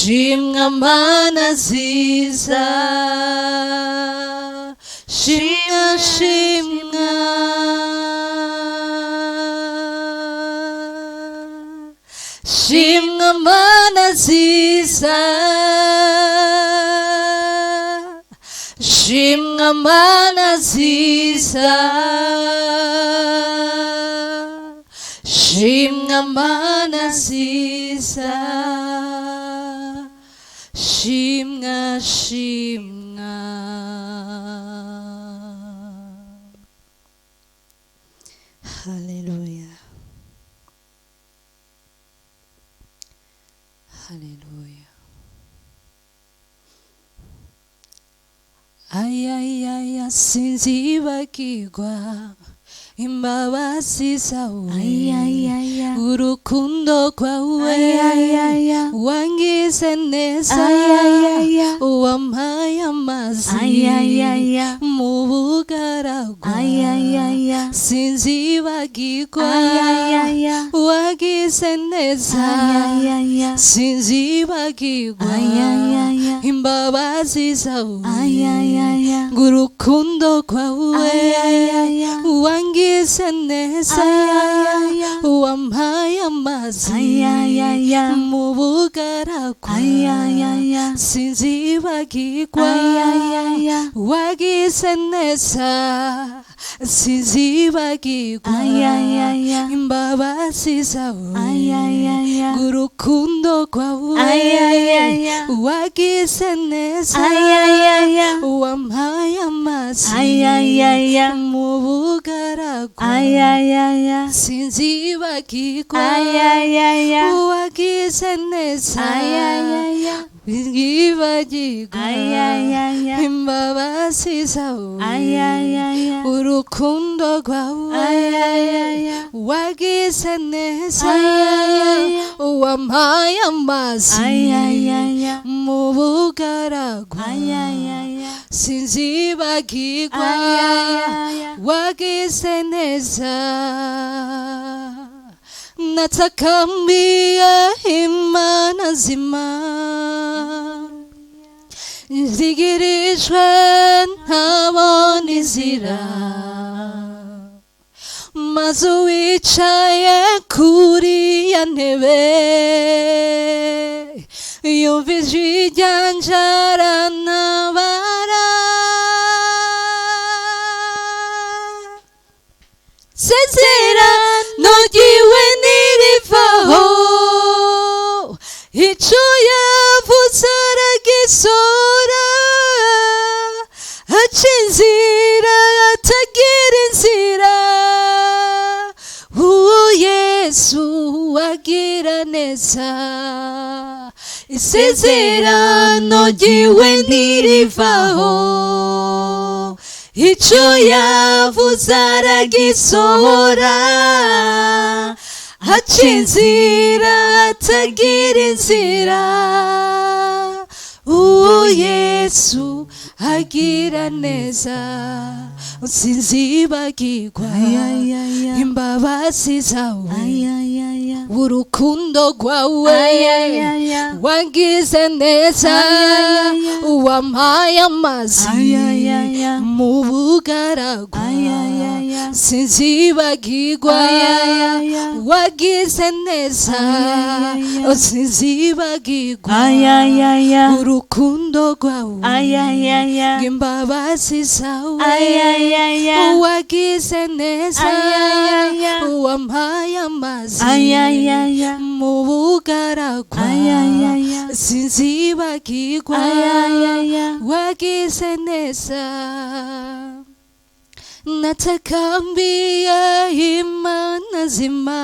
shimwa mana nziza, shimwa shimwa, shimwa mana nziza, shimwa mana nziza, shimwa mana nziza, shimwa shimwa. Hallelujah. Hallelujah. Ayayaya sinzibagirwa imbabazi zawe, urukundo rwawe wangize neza, wampaye amazi mu bugaragwa, sinzibagirwa wagize neza, sinzibagirwa imbabazi zawe, urukundo rwawe wangize neza, wampaye amazi mu bugaragwa, sinzibagirwa wagize neza, sinzibagirwa imbabazi zawe, urukundo rwawe wagize neza, wampaye amazi mu bugaragwa, sinzibagirwa wagize neza, wibagirwa imbabazi zawe, urukundo rwawe wagize neza, wampaye amazi mu bugaragwa, sinzibagirwa wagize neza. Natakambiye Imana nzima, nzigirijwe ntabona inzira, maze wicaye kuri ya ntebe, yumva ijwi ryanje arantabara, sezerano ryiwe ntirivaho, icyo yavuze aragisohora, aca inzira atagira inzira, uwo Yesu agira neza, isezerano ryiwe ntirivaho, icyo yavuze aragisohora, aca inzira atagira inzira, uwo Yesu agira neza, sinzibagirwa imbabazi zawe, urukundo rwawe wangize neza, wampaye amazi mu bugaragwa, sinzibagirwa wagize neza, sinzibagirwa urukundo rwawe, imbabazi zawe wagize neza, wampaye amazi mu bugaragwa, sinzibagirwa wagize neza. Natakambiye Imana nzima,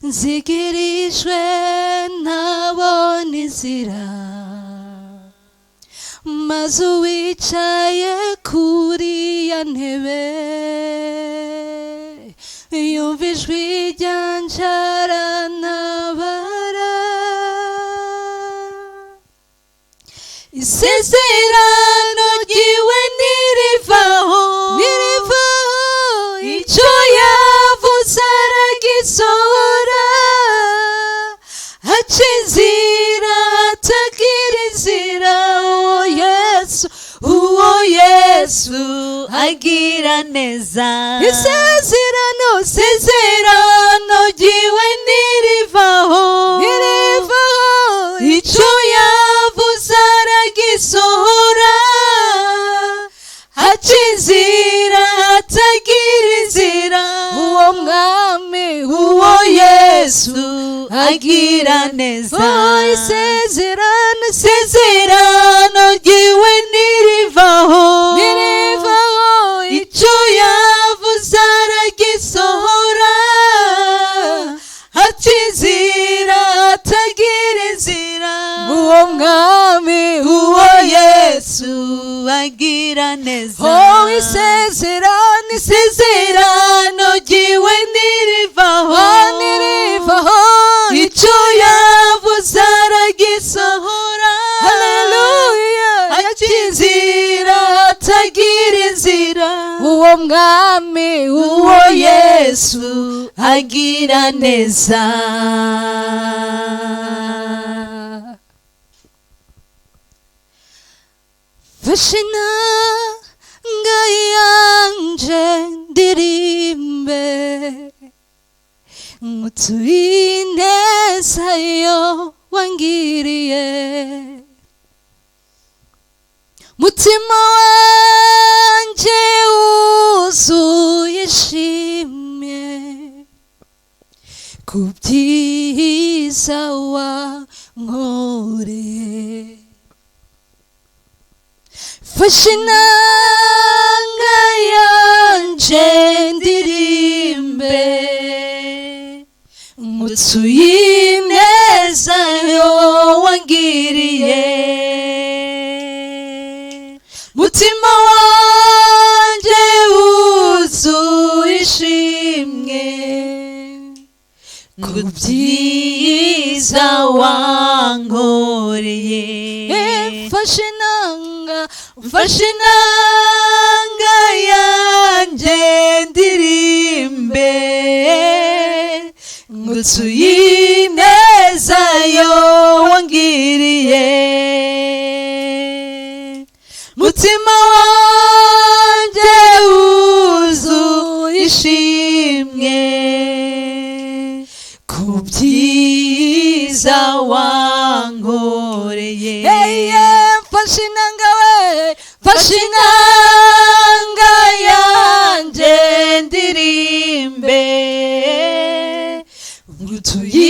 nzigirijwe ntabona inzira, maze wicaye kuri ya ntebe, yumva ijwi ryanje arantabara, isezerano ryiwe ntirivaho, icyo yavuze aragisohora, aca inzira Yesu agira neza. Isezerano ryiwe ntirivaho, icyo yavuze aragisohora, haca inzira hatagira inzira. Uwo mwami, uwo Yesu agira neza. Isezerano ryiwe ntirivaho, icyo yavuze aragisohora, haca inzira hatagira inzira. Uwo mwami, uwo Yesu agira neza. Isezerano ryiwe ntirivaho, icyo yavuze aragisohora. Haca inzira hatagira inzira. Uwo mwami, uwo Yesu agira neza. Fashe inanga yanje ndirimbe, ngutuye ineza yo wangiriye. Mutima wanje wuzuye ishimwe kubyiza wankoreye. Fashe inanga yanje ndirimbe, ngutuye ineza yo wangiriye. Mutima wanje wuzuye ishimwe kubyiza wankoreye. Fashe inanga yanje ndirimbe, ngutuye ineza yo wangiriye. Mutima wanje wuzuye ishimwe kubyiza wankoreye. Fashe inanga yanje ndirimbe, ngutuye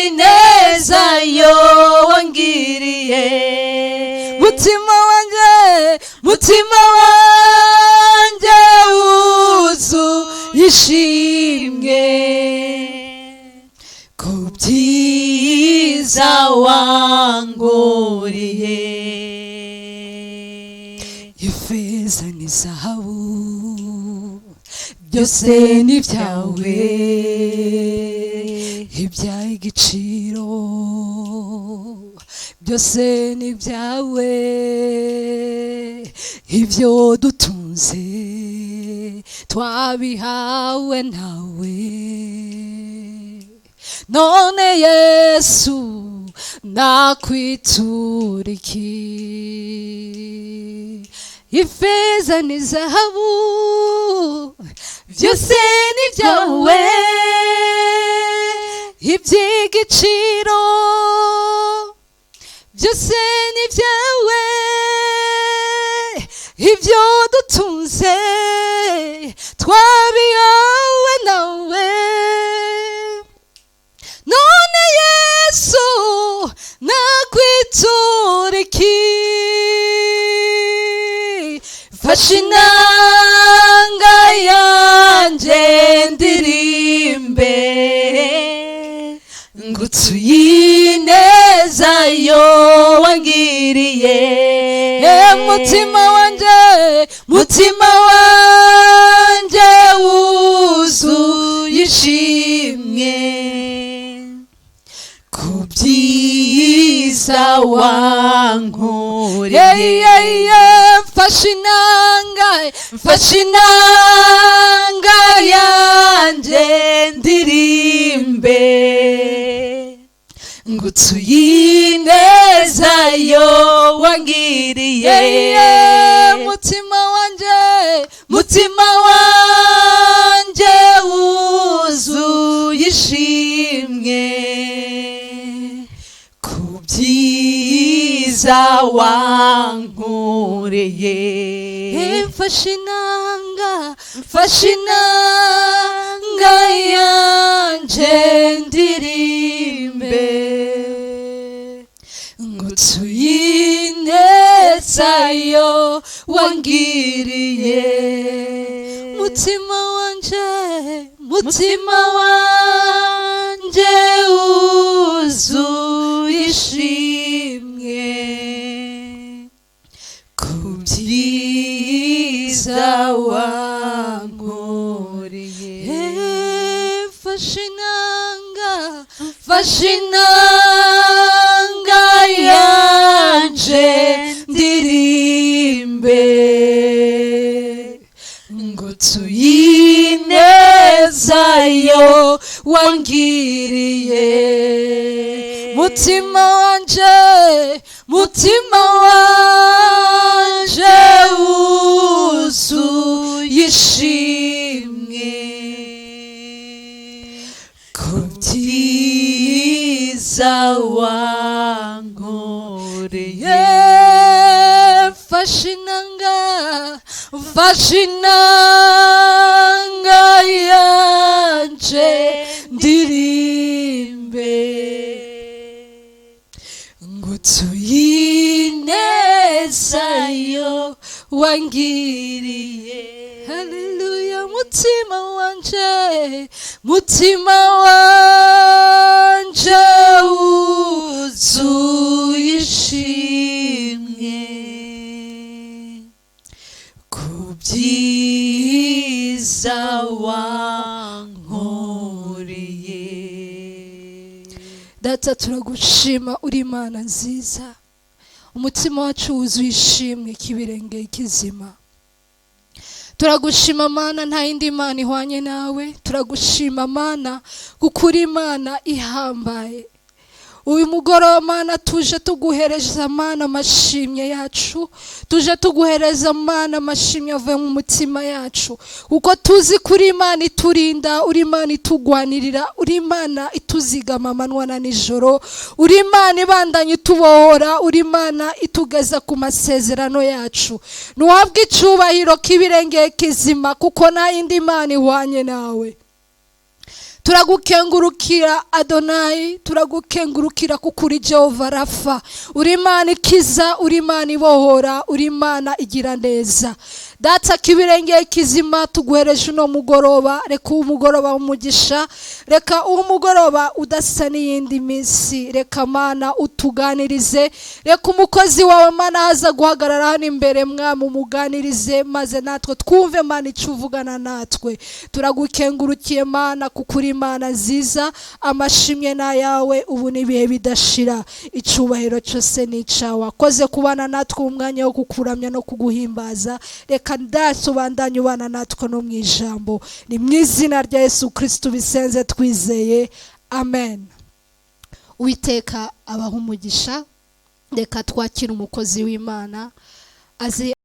ineza yo wangiriye. Mutima wanje wuzuye ishimwe kubyiza wankoreye. Ifeza n'izahabu byose ni ibyawe, ibyaye igiciro byose ni ibyawe. Ibyo dutunze twabihawe nawe, none Yesu nakwitura iki? Ifeza n'izahabu byose ni ibyawe, iby'igiciro byose ni ibyawe. Ibyo dutunze twabihawe nawe, none Yesu nakwitura iki? Fashe inanga yanje ndirimbe, ngutuye ineza yo wangiriye. Mutima wanje wuzuye ishimwe kubyiza wankoreye. Fashe inanga yanje ndirimbe, ngutuye ineza yo wangiriye. Mutima wanje mutima wanjye wuzuye ishimwe ku byiza wankoreye. Mfashe inanga yanjye ndirimbe ngutuye ineza yo wangiriye. mutima wanjye wuzuye ishimwe ku byiza wankoreye. Mfashe inanga yanjye ndirimbe ngutuye ineza yo wangiriye. mutima wanjye wuzuye ishimwe ku byiza wankoreye. Mfashe inanga yanjye ndirimbe ngutuye ineza yo wangiriye. Haleluya. mutima wanjye wuzuye ishimwe ku byiza wankoreye. Data turagushima, uri Imana nziza, umutima wacu wuzuye ishimwe kibirenge kizima. turagushima Mana, nta yindi Mana ihwanye nawe. turagushima Mana kuko uri Imana ihambaye. uyu mugoroba Mana tuje tuguhereza Mana amashimwe yacu, tuje tuguhereza Mana amashimwe avuye mu mutima yacu, kuko tuzi kuri Imana iturinda, uri Imana itugwanirira, uri Imana ituzigama amanywa na nijoro, uri Imana ibandanye itubohora, uri Imana itugeza ku masezerano yacu. nuhabwe icyubahiro k'ibirenge kizima, kuko nta yindi Mana ihwanye nawe. turagukengurukira Adonai, turagukengurukira kuko uri Jehova Rafa, uri Imana ikiza, uri Imana ibohora, uri Imana igira neza. Data kibirenge kizima tuguhereje uno mugoroba, reka umugoroba umugisha, reka umugoroba udasa n'iyindi minsi, reka Mana utuganirize, reka umukozi wawe Mana aza guhagarara hano imbere Mwami umuganirize, maze natwe twumve Mana icyo uvugana natwe. turagukengurukiye Mana kuko uri Imana nziza, amashimwe n'ayawe ubu n'ibihe bidashira, icyubahiro cyose ni icyawe. wakoze kubana natwe umwanya wo kukuramya no kuguhimbaza, reka ndasobandanye ubana natwe no mu ijambo, ni mu izina rya Yesu Kristo bisenze twizeye, amen. Uwiteka abaha umugisha. reka twakire umukozi w'Imana aze